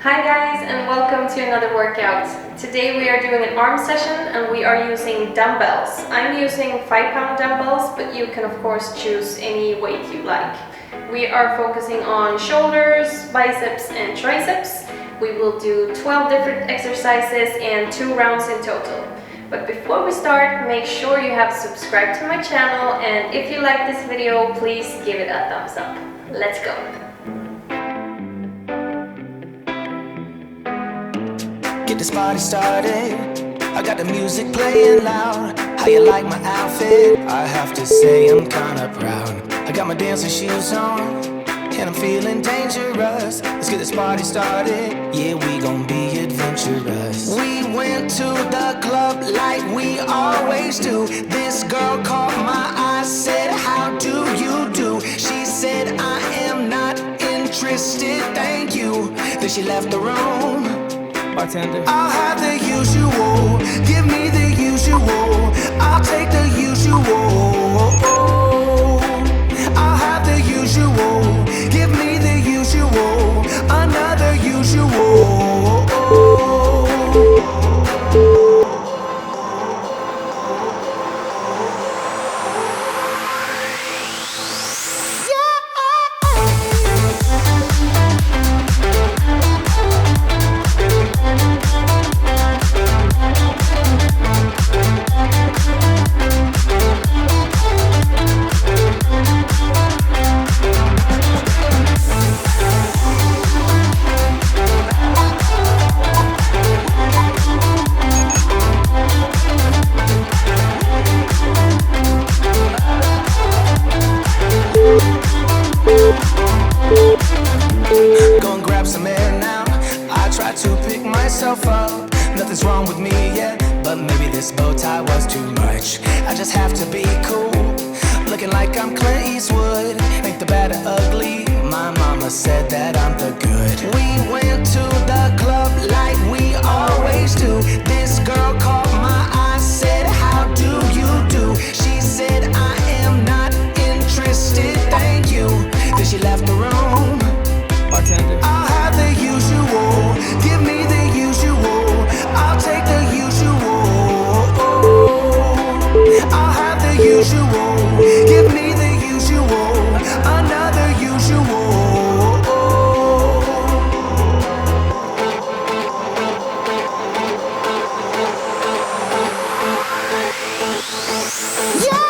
Hi guys, and welcome to another workout. Today we are doing an arm session and we are using dumbbells. I'm using 5-pound dumbbells, but you can of course choose any weight you like. We are focusing on shoulders, biceps and triceps. We will do 12 different exercises and 2 rounds in total. But before we start, make sure you have subscribed to my channel, and if you like this video, please give it a thumbs up. Let's go! Get this party started. I got the music playing loud. How you like my outfit? I have to say I'm kinda proud. I got my dancing shoes on and I'm feeling dangerous. Let's get this party started. Yeah, we gon' be adventurous. We went to the club like we always do. This girl caught my eye, said, "How do you do?" She said, "I am not interested, thank you." Then she left the room. Bartender, I'll have the usual. Give me the usual. I'll take the usual. I'll have the usual. Give me the usual. Another usual. Gonna grab some air now. I try to pick myself up. Nothing's wrong with me yet, but maybe this bow tie was too much. I just have to be cool, looking like I'm Clint Eastwood. Ain't the bad or ugly, my mama said that I'm the good. We went to the club like we always do. This girl caught my eye, said, "How do you do?" She said, "I am not interested, thank you." Then she left the room. Bartender, I'll have the usual. Give me the usual. I'll take the usual. I'll have the usual. Give me the usual. Another usual. Yeah.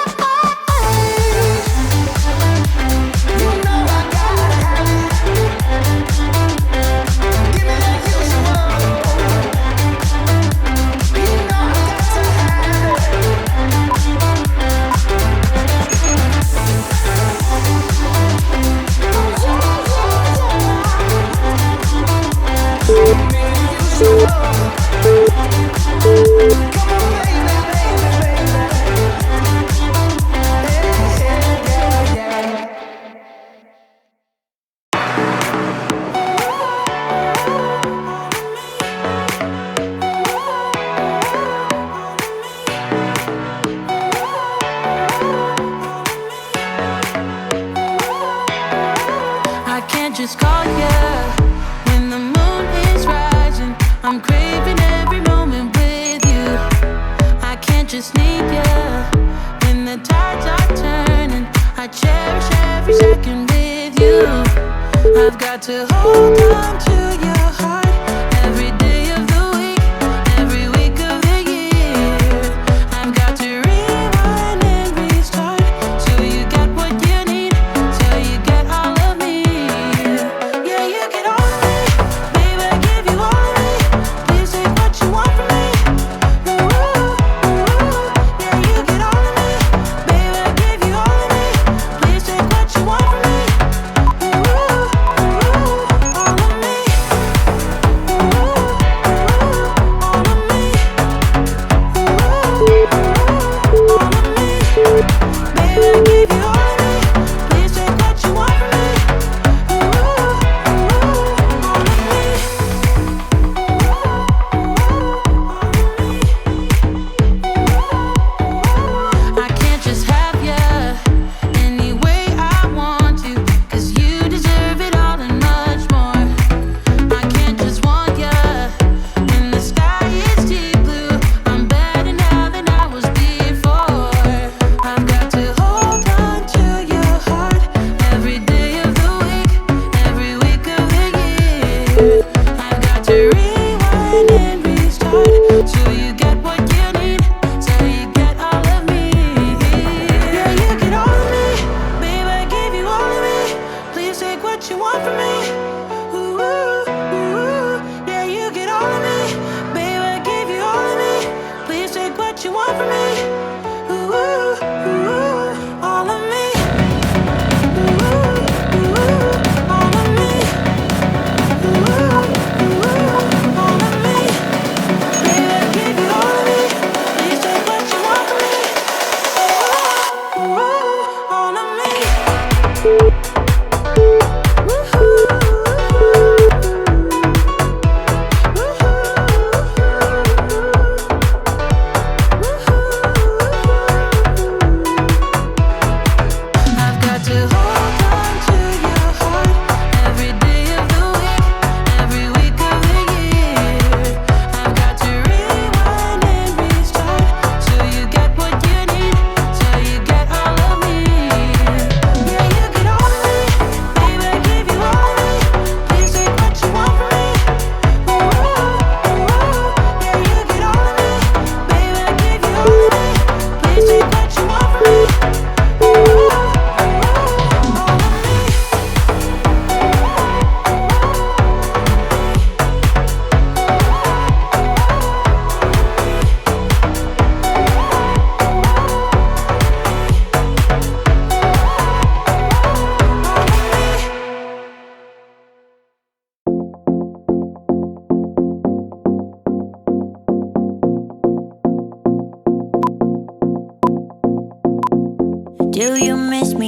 Just call ya when the moon is rising. I'm craving every moment with you. I can't just need ya when the tides are turning. I cherish every second with you. I've got to hold on to your heart every day of the week, every week of the year. I've got to rewind and restart till you get what you need, till you get all of me. Yeah, you get all of me, baby, I give you all of me. Please take what you want from me. Ooh, ooh, yeah, you get all of me, baby, I give you all of me. Please take what you want from me. Ooh, ooh, all of me.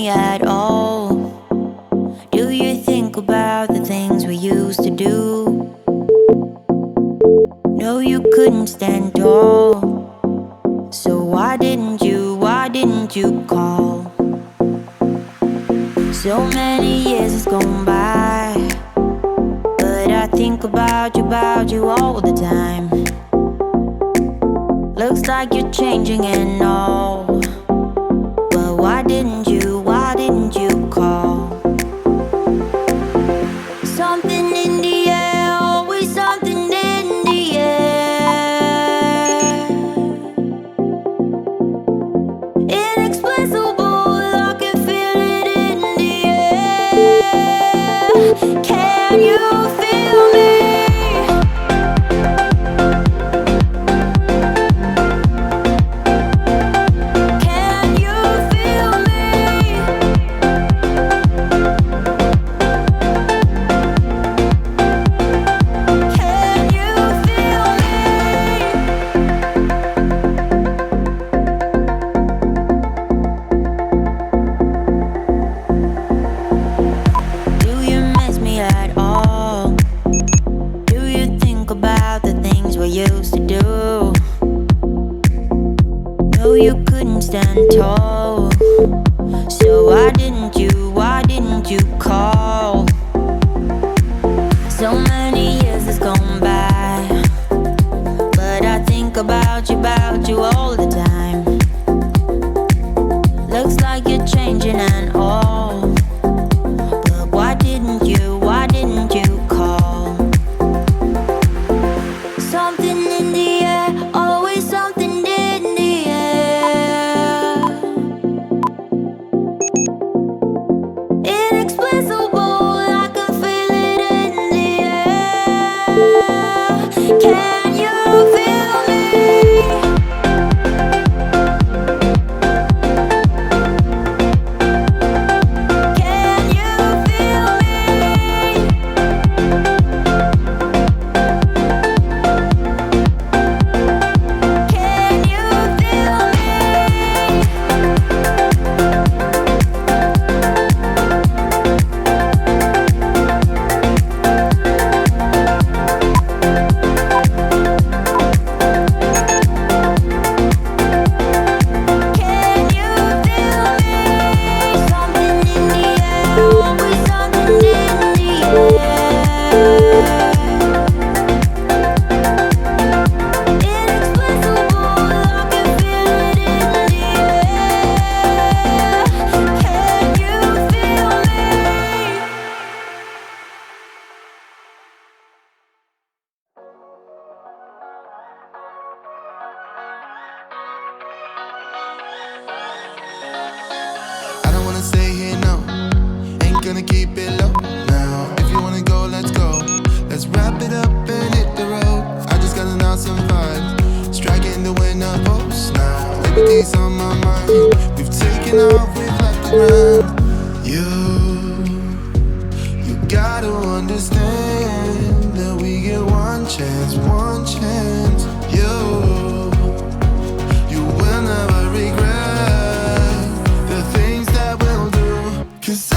me at all? Do you think about the things we used to do? No, you couldn't stand tall. So why didn't you call? So many years has gone by, but I think about you all the time. Looks like you're changing and all, but why didn't you call? Something in the air, always something in the air. Inexplicable, I can feel it in the air. Can you feel me? Can you feel me? Can you feel me? Do you miss me at all? Do you think about the things we used to do? No, you couldn't stand tall. So why didn't you call? So many years has gone by, but I think about you all the time. Looks like you're changing and all, but why didn't you call? Something in the air, always something in the air. Inexplicable, I can feel it in the air. Can you feel me? Can you feel me? Can you feel me? Can you feel me? Something in the air, always something in the air. Inexplicable, I can feel it in the air. Can you feel me? I don't wanna stay here, no. Ain't gonna keep it low now. If you wanna go, let's go. Let's wrap it up and hit the road. I just got an awesome vibe, striking the winner post now. Liberty's on my mind. We've taken off, we've left the ground. You gotta understand that we get one chance, one chance. You will never regret the things that we'll do. 'Cause I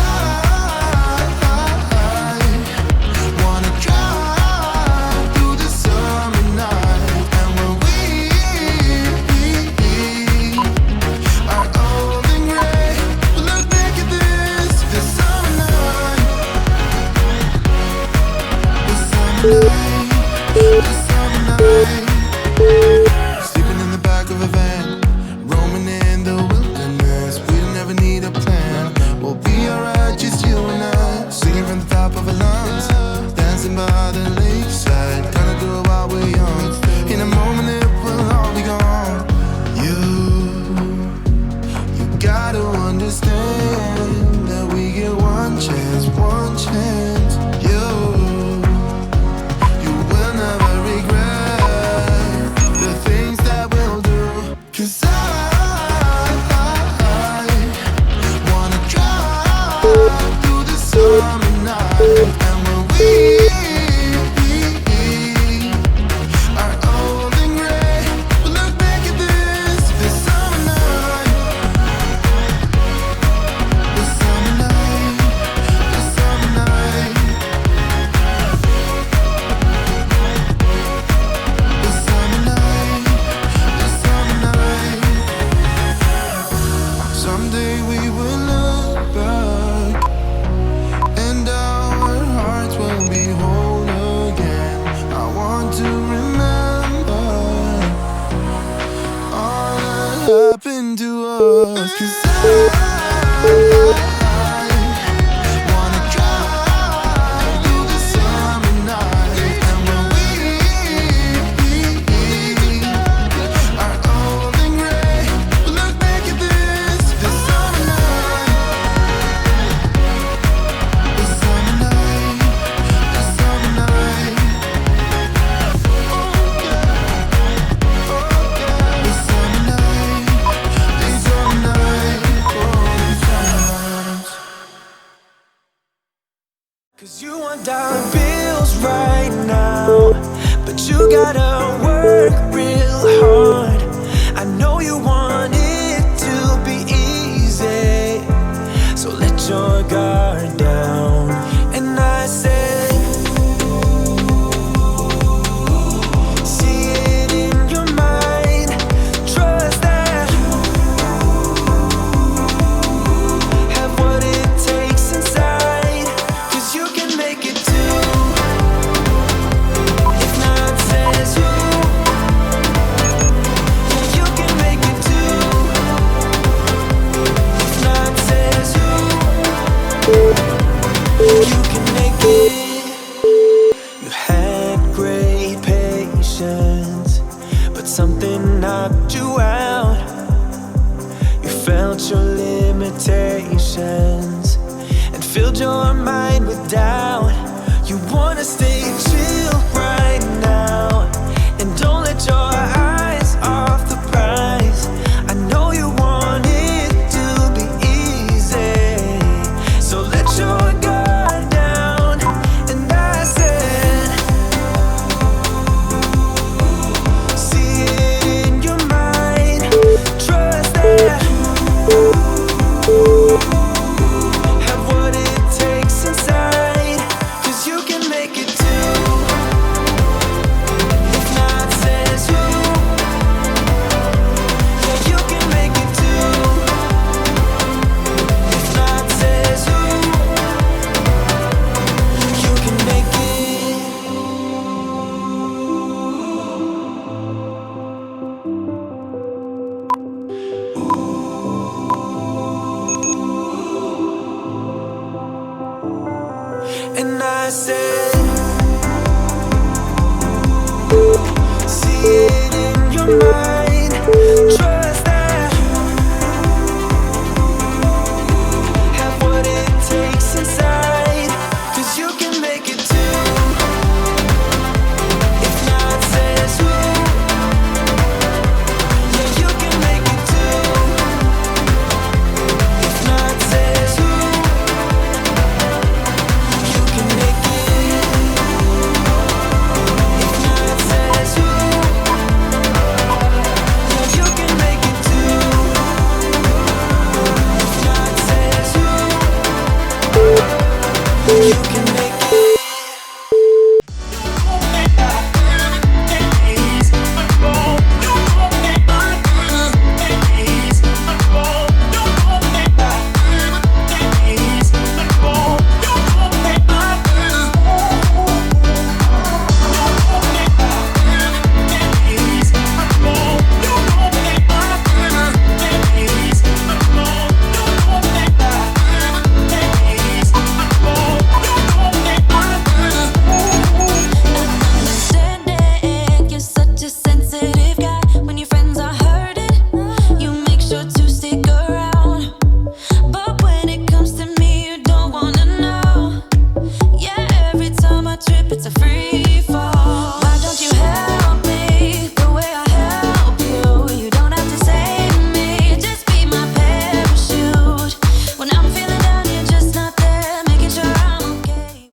wanna drive through the summer night. And when we are old and gray, we'll look back at this summer night. The summer night, the summer night. Sleeping in the back of a van, roaming in the wilderness. We don't ever need a plan. We'll be alright, just you and I. Singing from the top of our lungs, dancing by the lakeside. Gonna do it while we're young. In a moment it will all be gone. You gotta understand that we get one chance, one chance. You will never regret the things that we'll do. 'Cause I wanna drive through the summer night. And when we are old and gray, us. 'Cause I wanna drive through the summer night. And when we are old and gray, we'll look back at this summer night. This summer night. This summer night. Oh yeah. Oh yeah. This summer night. This summer night. Oh, this summer night. 'Cause you want dollar bills right now, but you gotta work real hard. I know you want it to be easy, so let your guard down. And I said, see it in your mind, trust that have what it takes inside, 'cause you can make it too. If not says who, yeah, you can make it too. If not says who, you can make it. You had great patience, but something knocked you out. You felt your limitations and filled your mind with doubt. You wanna stay chill right now and don't let your eyes off the prize. I know you want it to be easy, so let your guard down. And I said, see it in your mind, trust that have what it takes inside, 'cause you can make it too. If not says who, yeah, you can make it too. If not says who, you can make it. And I said, see it in your mind, trust that have what it takes inside, 'cause you can make it too. If not says who, yeah, you can make it too. If not says who, you can make it. If not says who, yeah, you can make it too. If not says who, you can make it. Understanding, you're such a sensitive guy. When your friends are hurting, you make sure to stick around. But when it comes to me, you don't wanna know. Yeah, every time I trip, it's a free